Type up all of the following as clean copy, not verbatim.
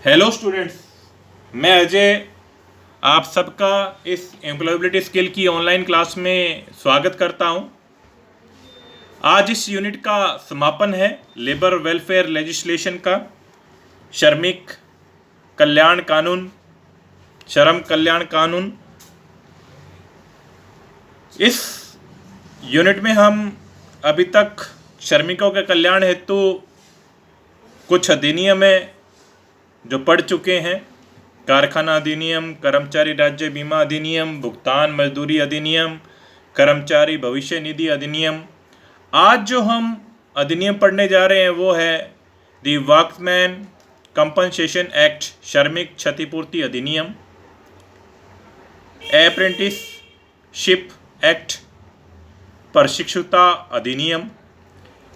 Hello students, मैं अजय आप सबका इस एम्प्लॉयबिलिटी स्किल की ऑनलाइन क्लास में स्वागत करता हूं। आज इस यूनिट का समापन है लेबर वेलफेयर लेजिस्लेशन का, श्रमिक कल्याण कानून, श्रम कल्याण कानून। इस यूनिट में हम अभी तक श्रमिकों के कल्याण हेतु कुछ अधिनियम है जो पढ़ चुके हैं। कारखाना अधिनियम, कर्मचारी राज्य बीमा अधिनियम, भुगतान मजदूरी अधिनियम, कर्मचारी भविष्य निधि अधिनियम। आज जो हम अधिनियम पढ़ने जा रहे हैं वो है दी वर्कमैन कंपनसेशन एक्ट, श्रमिक क्षतिपूर्ति अधिनियम, अप्रेंटिसशिप एक्ट, प्रशिक्षुता अधिनियम।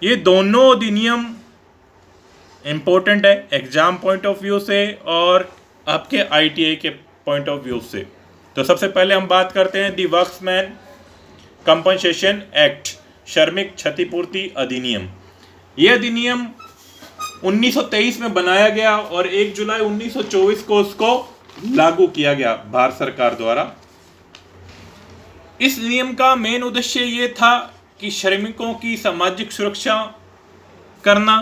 ये दोनों अधिनियम इम्पोर्टेंट है एग्जाम पॉइंट ऑफ व्यू से और आपके आईटीआई के पॉइंट ऑफ व्यू से। तो सबसे पहले हम बात करते हैं दी वर्कमैन कंपनसेशन एक्ट, श्रमिक क्षतिपूर्ति अधिनियम। यह अधिनियम 1923 में बनाया गया और 1 जुलाई 1924 को उसको लागू किया गया भारत सरकार द्वारा। इस नियम का मेन उद्देश्य ये था कि श्रमिकों की सामाजिक सुरक्षा करना,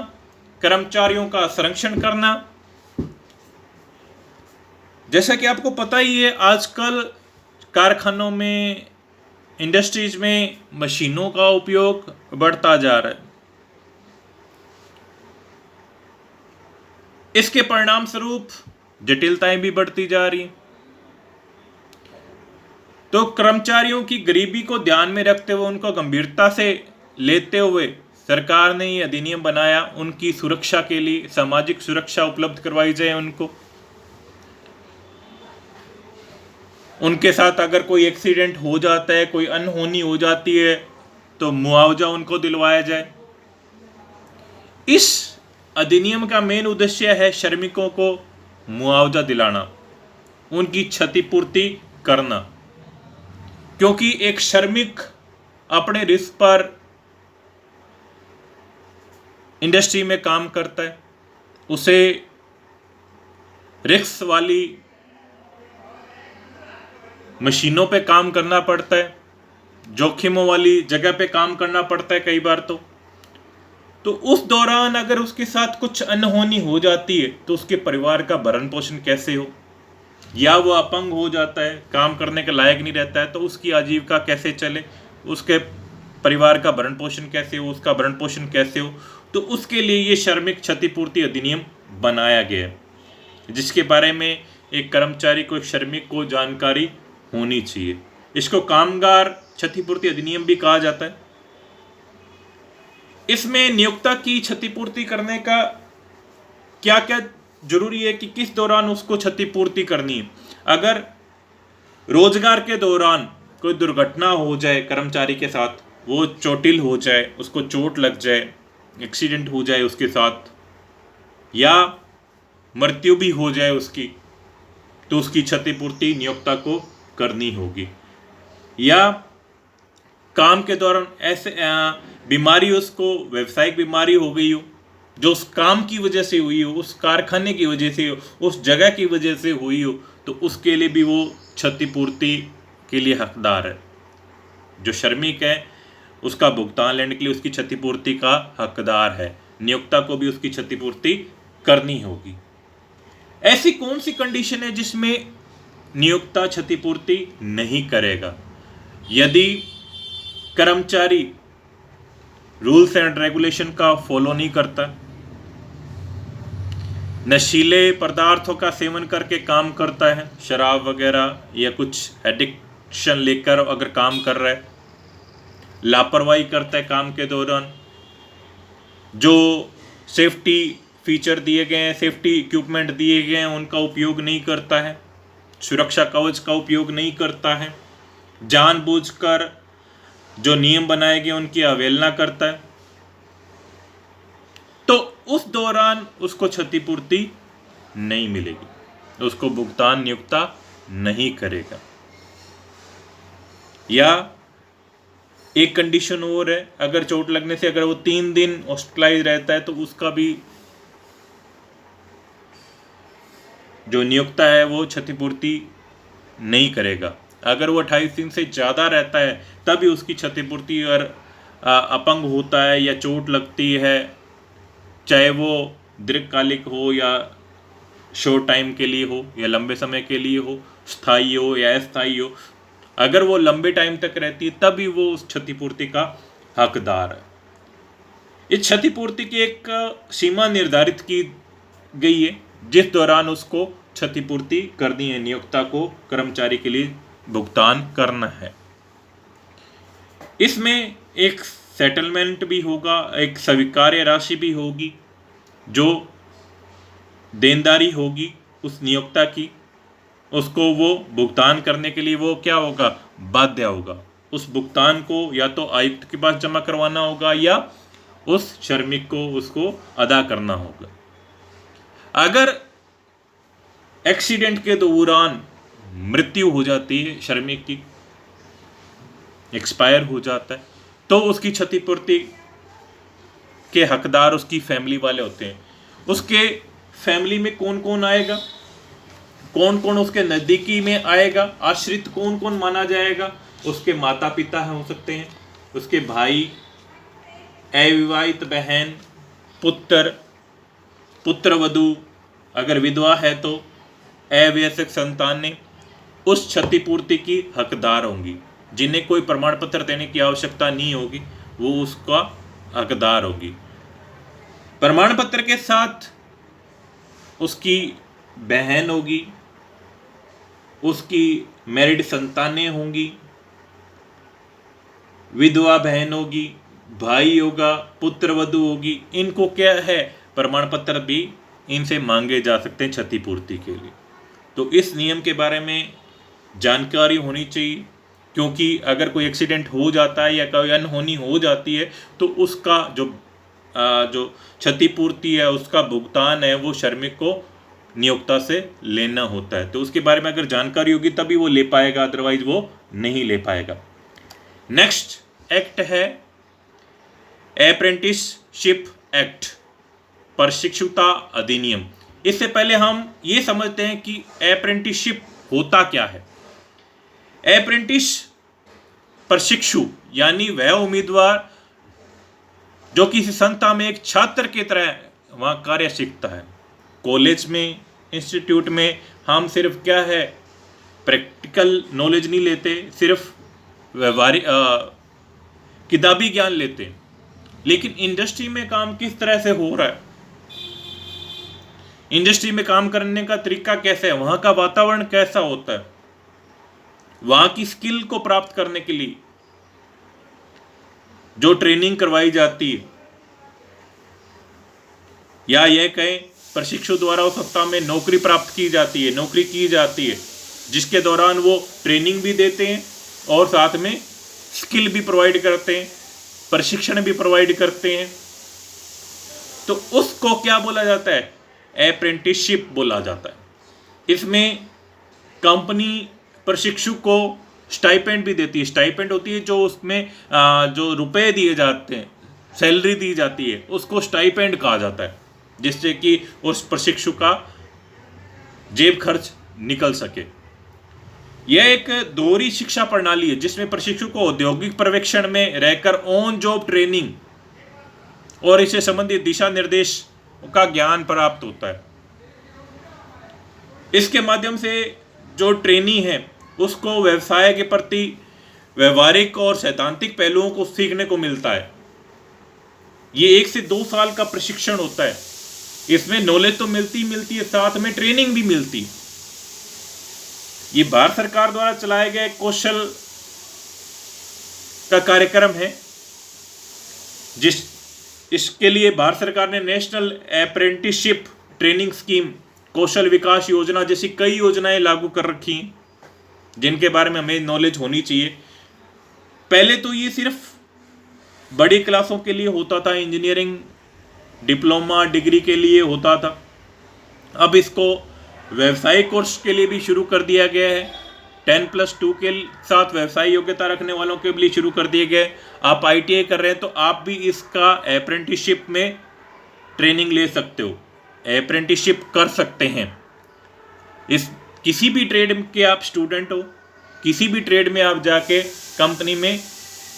कर्मचारियों का संरक्षण करना। जैसा कि आपको पता ही है, आजकल कारखानों में, इंडस्ट्रीज में मशीनों का उपयोग बढ़ता जा रहा है। इसके परिणाम स्वरूप जटिलताएं भी बढ़ती जा रही हैं। तो कर्मचारियों की गरीबी को ध्यान में रखते हुए, उनको गंभीरता से लेते हुए सरकार ने ये अधिनियम बनाया। उनकी सुरक्षा के लिए सामाजिक सुरक्षा उपलब्ध करवाई जाए उनको। उनके साथ अगर कोई एक्सीडेंट हो जाता है, कोई अनहोनी हो जाती है, तो मुआवजा उनको दिलवाया जाए। इस अधिनियम का मेन उद्देश्य है श्रमिकों को मुआवजा दिलाना, उनकी क्षतिपूर्ति करना। क्योंकि एक श्रमिक अपने रिस्क पर इंडस्ट्री में काम करता है, उसे रिस्क वाली मशीनों पे काम करना पड़ता है, जोखिमों वाली जगह पे काम करना पड़ता है कई बार। तो उस दौरान अगर उसके साथ कुछ अनहोनी हो जाती है तो उसके परिवार का भरण पोषण कैसे हो, या वो अपंग हो जाता है, काम करने के लायक नहीं रहता है, तो उसकी आजीविका कैसे चले, उसके परिवार का भरण पोषण कैसे हो, उसका भरण पोषण कैसे हो। तो उसके लिए ये श्रमिक क्षतिपूर्ति अधिनियम बनाया गया है, जिसके बारे में एक कर्मचारी को, एक श्रमिक को जानकारी होनी चाहिए। इसको कामगार क्षतिपूर्ति अधिनियम भी कहा जाता है। इसमें नियोक्ता की क्षतिपूर्ति करने का क्या क्या जरूरी है कि किस दौरान उसको क्षतिपूर्ति करनी है। अगर रोजगार के दौरान कोई दुर्घटना हो जाए कर्मचारी के साथ, वो चोटिल हो जाए, उसको चोट लग जाए, एक्सीडेंट हो जाए उसके साथ, या मृत्यु भी हो जाए उसकी, तो उसकी क्षतिपूर्ति नियोक्ता को करनी होगी। या काम के दौरान ऐसे बीमारी, उसको व्यावसायिक बीमारी हो गई हो जो उस काम की वजह से हुई हो, उस कारखाने की वजह से हो, उस जगह की वजह से हुई हो, तो उसके लिए भी वो क्षतिपूर्ति के लिए हकदार है। जो श्रमिक है उसका भुगतान लेने के लिए उसकी क्षतिपूर्ति का हकदार है। नियोक्ता को भी उसकी क्षतिपूर्ति करनी होगी। ऐसी कौन सी कंडीशन है जिसमें नियोक्ता क्षतिपूर्ति नहीं करेगा? यदि कर्मचारी रूल्स एंड रेगुलेशन का फॉलो नहीं करता, नशीले पदार्थों का सेवन करके काम करता है, शराब वगैरह या कुछ एडिक्शन लेकर अगर काम कर रहा है, लापरवाही करता है काम के दौरान, जो सेफ्टी फीचर दिए गए हैं, सेफ्टी इक्विपमेंट दिए गए हैं, उनका उपयोग नहीं करता है, सुरक्षा कवच का उपयोग नहीं करता है, जानबूझकर जो नियम बनाए गए उनकी अवहेलना करता है, तो उस दौरान उसको क्षतिपूर्ति नहीं मिलेगी, उसको भुगतान नियोक्ता नहीं करेगा। या एक कंडीशन और है, अगर चोट लगने से अगर वो 3 दिन हॉस्पिटलाइज रहता है तो उसका भी जो नियोक्ता है वो क्षतिपूर्ति नहीं करेगा। अगर वो 28 दिन से ज़्यादा रहता है तभी उसकी क्षतिपूर्ति, और अपंग होता है या चोट लगती है, चाहे वो दीर्घकालिक हो या शॉर्ट टाइम के लिए हो या लंबे समय के लिए हो, स्थायी हो या अस्थायी हो, अगर वो लंबे टाइम तक रहती है तभी वो उस क्षतिपूर्ति का हकदार है। इस क्षतिपूर्ति की एक सीमा निर्धारित की गई है जिस दौरान उसको क्षतिपूर्ति करनी है, नियोक्ता को कर्मचारी के लिए भुगतान करना है। इसमें एक सेटलमेंट भी होगा, एक स्वीकार्य राशि भी होगी, जो देनदारी होगी उस नियोक्ता की, उसको वो भुगतान करने के लिए वो क्या होगा, बाध्य होगा। उस भुगतान को या तो आयुक्त के पास जमा करवाना होगा या उस श्रमिक को उसको अदा करना होगा। अगर एक्सीडेंट के दौरान मृत्यु हो जाती है, श्रमिक की एक्सपायर हो जाता है, तो उसकी क्षतिपूर्ति के हकदार उसकी फैमिली वाले होते हैं। उसके फैमिली में कौन कौन आएगा, कौन कौन उसके नज़दीकी में आएगा, आश्रित कौन कौन माना जाएगा, उसके माता पिता हो सकते हैं, उसके भाई, अविवाहित बहन, पुत्र, पुत्रवधू, अगर विधवा है तो अवयस्क संतानें उस क्षतिपूर्ति की हकदार होंगी। जिन्हें कोई प्रमाण पत्र देने की आवश्यकता नहीं होगी वो उसका हकदार होगी। प्रमाण पत्र के साथ उसकी बहन होगी, उसकी मैरिड संतानें होंगी, विधवा बहन होगी, भाई होगा, पुत्रवधू होगी। इनको क्या है, प्रमाण पत्र भी इनसे मांगे जा सकते हैं क्षतिपूर्ति के लिए। तो इस नियम के बारे में जानकारी होनी चाहिए, क्योंकि अगर कोई एक्सीडेंट हो जाता है या कोई अनहोनी हो जाती है तो उसका जो क्षतिपूर्ति है, उसका भुगतान है, वो श्रमिक को नियोक्ता से लेना होता है। तो उसके बारे में अगर जानकारी होगी तभी वो ले पाएगा, अदरवाइज वो नहीं ले पाएगा। नेक्स्ट एक्ट है अप्रेंटिसशिप एक्ट, प्रशिक्षुता अधिनियम। इससे पहले हम ये समझते हैं कि अप्रेंटिसशिप होता क्या है। अप्रेंटिस प्रशिक्षु यानी वह उम्मीदवार जो किसी संस्था में एक छात्र की तरह वहाँ कार्य सीखता है। कॉलेज में, इंस्टीट्यूट में हम सिर्फ क्या है, प्रैक्टिकल नॉलेज नहीं लेते, सिर्फ व्यवहारिक किताबी ज्ञान लेते, लेकिन इंडस्ट्री में काम किस तरह से हो रहा है, इंडस्ट्री में काम करने का तरीका कैसा है, वहाँ का वातावरण कैसा होता है, वहाँ की स्किल को प्राप्त करने के लिए जो ट्रेनिंग करवाई जाती है, या यह कहें प्रशिक्षु द्वारा उस संस्था में नौकरी प्राप्त की जाती है, नौकरी की जाती है, जिसके दौरान वो ट्रेनिंग भी देते हैं और साथ में स्किल भी प्रोवाइड करते हैं, प्रशिक्षण भी प्रोवाइड करते हैं। तो उसको क्या बोला जाता है, अप्रेंटिसशिप बोला जाता है। इसमें कंपनी प्रशिक्षु को स्टाइपेंड भी देती है। स्टाइपेंड होती है जो उसमें जो रुपए दिए जाते हैं, सैलरी दी जाती है, उसको स्टाइपेंड कहा जाता है, जिससे कि उस प्रशिक्षु का जेब खर्च निकल सके। यह एक दोहरी शिक्षा प्रणाली है जिसमें प्रशिक्षु को औद्योगिक पर्यवेक्षण में रहकर ऑन जॉब ट्रेनिंग और इससे संबंधित दिशा निर्देश का ज्ञान प्राप्त होता है। इसके माध्यम से जो ट्रेनी है उसको व्यवसाय के प्रति व्यवहारिक और सैद्धांतिक पहलुओं को सीखने को मिलता है। ये 1 से 2 साल का प्रशिक्षण होता है। इसमें नॉलेज तो मिलती है, साथ में ट्रेनिंग भी मिलती। ये भारत सरकार द्वारा चलाए गए कौशल का कार्यक्रम है, इसके लिए भारत सरकार ने नेशनल अप्रेंटिसशिप ट्रेनिंग स्कीम, कौशल विकास योजना जैसी कई योजनाएं लागू कर रखी हैं, जिनके बारे में हमें नॉलेज होनी चाहिए। पहले तो ये सिर्फ बड़ी क्लासों के लिए होता था, इंजीनियरिंग डिप्लोमा डिग्री के लिए होता था। अब इसको व्यवसायिक कोर्स के लिए भी शुरू कर दिया गया है। 10+2 के साथ व्यवसाय योग्यता रखने वालों के लिए शुरू कर दिए गए। आप ITI कर रहे हैं तो आप भी इसका अप्रेंटिसशिप में ट्रेनिंग ले सकते हो, अप्रेंटिसशिप कर सकते हैं। इस किसी भी ट्रेड के आप स्टूडेंट हो, किसी भी ट्रेड में आप जाके कंपनी में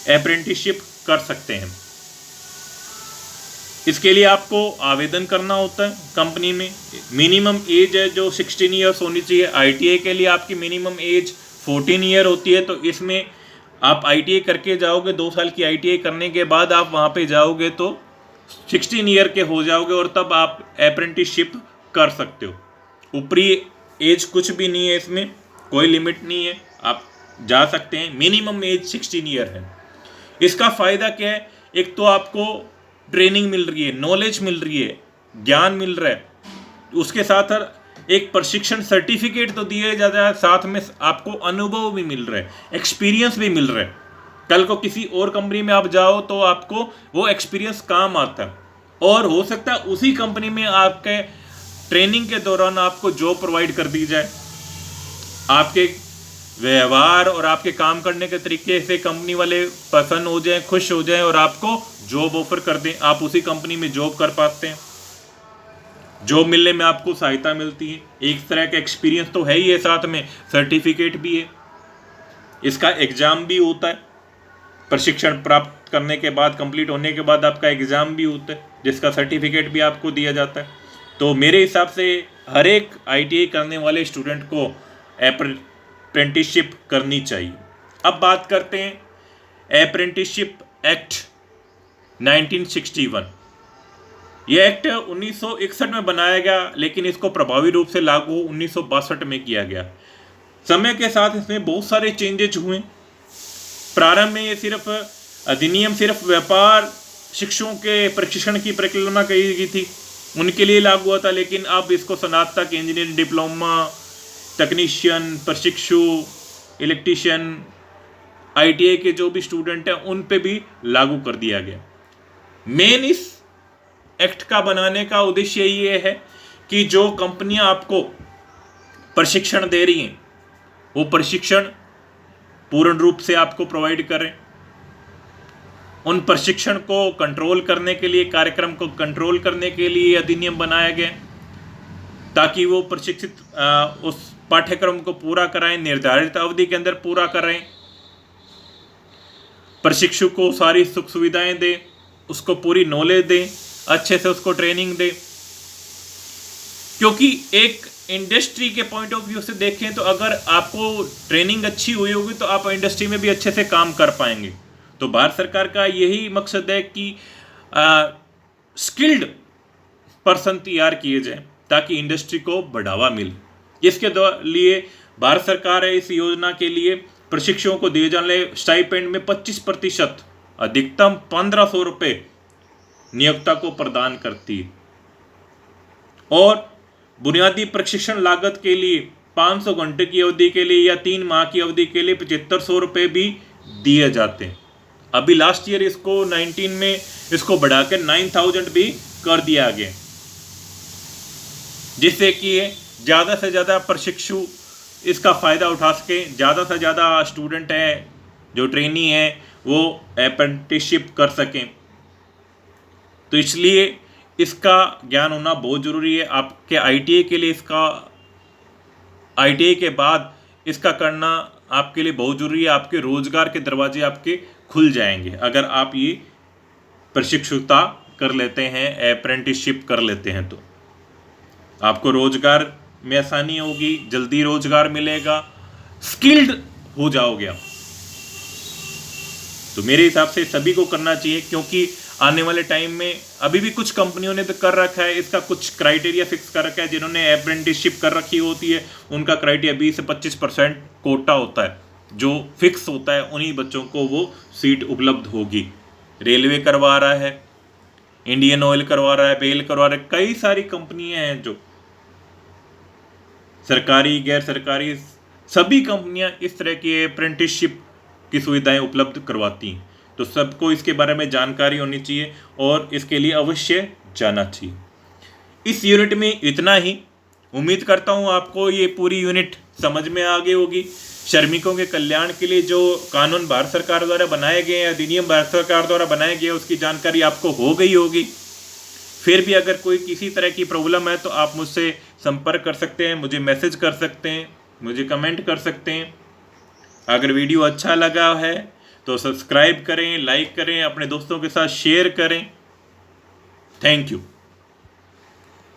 अप्रेंटिसशिप कर सकते हैं। इसके लिए आपको आवेदन करना होता है कंपनी में। मिनिमम एज है जो 16 ईयर्स होनी चाहिए। आईटीआई के लिए आपकी मिनिमम एज 14 ईयर होती है। तो इसमें आप आईटीआई करके जाओगे, 2 साल की आईटीआई करने के बाद आप वहाँ पे जाओगे तो 16 ईयर के हो जाओगे और तब आप अप्रेंटिसशिप कर सकते हो। ऊपरी एज कुछ भी नहीं है, इसमें कोई लिमिट नहीं है, आप जा सकते हैं। मिनिमम एज 16 ईयर है। इसका फ़ायदा क्या है? एक तो आपको ट्रेनिंग मिल रही है, नॉलेज मिल रही है, ज्ञान मिल रहा है, उसके साथ एक प्रशिक्षण सर्टिफिकेट तो दिया जाता है, साथ में आपको अनुभव भी मिल रहा है, एक्सपीरियंस भी मिल रहा है। कल को किसी और कंपनी में आप जाओ तो आपको वो एक्सपीरियंस काम आता है, और हो सकता है उसी कंपनी में आपके ट्रेनिंग के दौरान आपको जॉब प्रोवाइड कर दी जाए। आपके व्यवहार और आपके काम करने के तरीके से कंपनी वाले पसंद हो जाएं, खुश हो जाएं और आपको जॉब ऑफर कर दें, आप उसी कंपनी में जॉब कर पाते हैं। जॉब मिलने में आपको सहायता मिलती है। एक तरह का एक्सपीरियंस तो है ही है, साथ में सर्टिफिकेट भी है। इसका एग्ज़ाम भी होता है, प्रशिक्षण प्राप्त करने के बाद, कंप्लीट होने के बाद आपका एग्ज़ाम भी होता है, जिसका सर्टिफिकेट भी आपको दिया जाता है। तो मेरे हिसाब से हर एक आईटीआई करने वाले स्टूडेंट को अप्रेंटिसशिप करनी चाहिए। अब बात करते हैं अप्रेंटिसशिप एक्ट 1961। यह एक्ट 1961 में बनाया गया, लेकिन इसको प्रभावी रूप से लागू 1962 में किया गया। समय के साथ इसमें बहुत सारे चेंजेज हुए। प्रारंभ में ये सिर्फ अधिनियम सिर्फ व्यापार शिक्षकों के प्रशिक्षण की परिकल्पना की गई थी, उनके लिए लागू हुआ था। लेकिन अब इसको स्नातक, इंजीनियरिंग, डिप्लोमा, तकनीशियन, प्रशिक्षु, इलेक्ट्रीशियन, आईटीआई के जो भी स्टूडेंट हैं उन पे भी लागू कर दिया गया। मेन इस एक्ट का बनाने का उद्देश्य ये है कि जो कंपनियां आपको प्रशिक्षण दे रही हैं वो प्रशिक्षण पूर्ण रूप से आपको प्रोवाइड करें। उन प्रशिक्षण को कंट्रोल करने के लिए, कार्यक्रम को कंट्रोल करने के लिए अधिनियम बनाया गया, ताकि वो प्रशिक्षित उस पाठ्यक्रम को पूरा कराएं, निर्धारित अवधि के अंदर पूरा करें, प्रशिक्षु को सारी सुख सुविधाएं दें, उसको पूरी नॉलेज दें, अच्छे से उसको ट्रेनिंग दें। क्योंकि एक इंडस्ट्री के पॉइंट ऑफ व्यू से देखें तो अगर आपको ट्रेनिंग अच्छी हुई होगी तो आप इंडस्ट्री में भी अच्छे से काम कर पाएंगे। तो भारत सरकार का यही मकसद है कि स्किल्ड पर्सन तैयार किए जाएं ताकि इंडस्ट्री को बढ़ावा मिले। इसके लिए भारत सरकार है इस योजना के लिए प्रशिक्षुओं को दिए जाने वाले स्टाइपेंड में 25% अधिकतम 1500 रुपये नियोक्ता को प्रदान करती है, और बुनियादी प्रशिक्षण लागत के लिए 500 घंटे की अवधि के लिए या 3 माह की अवधि के लिए 7500 रुपये भी दिए जाते हैं। अभी लास्ट ईयर इसको 19 में इसको बढ़ाकर 9000 भी कर दिया गया, जिससे कि ज़्यादा से ज़्यादा प्रशिक्षु इसका फ़ायदा उठा सके, ज़्यादा से ज़्यादा स्टूडेंट हैं जो ट्रेनी हैं वो अप्रेंटिसशिप कर सकें। तो इसलिए इसका ज्ञान होना बहुत ज़रूरी है। आपके आईटीआई के लिए इसका, आईटीआई के बाद इसका करना आपके लिए बहुत ज़रूरी है। आपके रोज़गार के दरवाजे आपके खुल जाएंगे अगर आप ये प्रशिक्षुता कर लेते हैं, अप्रेंटिसशिप कर लेते हैं। तो आपको रोज़गार में आसानी होगी, जल्दी रोज़गार मिलेगा, स्किल्ड हो जाओगे आप। तो मेरे हिसाब से सभी को करना चाहिए, क्योंकि आने वाले टाइम में अभी भी कुछ कंपनियों ने तो कर रखा है, इसका कुछ क्राइटेरिया फिक्स कर रखा है। जिन्होंने अप्रेंटिसशिप कर रखी होती है उनका क्राइटेरिया 20 से 25% कोटा होता है जो फिक्स होता है, उन्हीं बच्चों को वो सीट उपलब्ध होगी। रेलवे करवा रहा है, इंडियन ऑयल करवा रहा है, बेल करवा रहा है, कई सारी कंपनियां हैं जो सरकारी, गैर सरकारी, सभी कंपनियां इस तरह की अप्रेंटिसशिप की सुविधाएं उपलब्ध करवाती हैं। तो सबको इसके बारे में जानकारी होनी चाहिए और इसके लिए अवश्य जाना चाहिए। इस यूनिट में इतना ही। उम्मीद करता हूँ आपको ये पूरी यूनिट समझ में आ गई होगी। श्रमिकों के कल्याण के लिए जो कानून भारत सरकार द्वारा बनाए गए हैं, अधिनियम भारत सरकार द्वारा बनाए गए, उसकी जानकारी आपको हो गई होगी। फिर भी अगर कोई किसी तरह की प्रॉब्लम है तो आप मुझसे संपर्क कर सकते हैं, मुझे मैसेज कर सकते हैं, मुझे कमेंट कर सकते हैं। अगर वीडियो अच्छा लगा है तो सब्सक्राइब करें, लाइक करें, अपने दोस्तों के साथ शेयर करें। Thank you.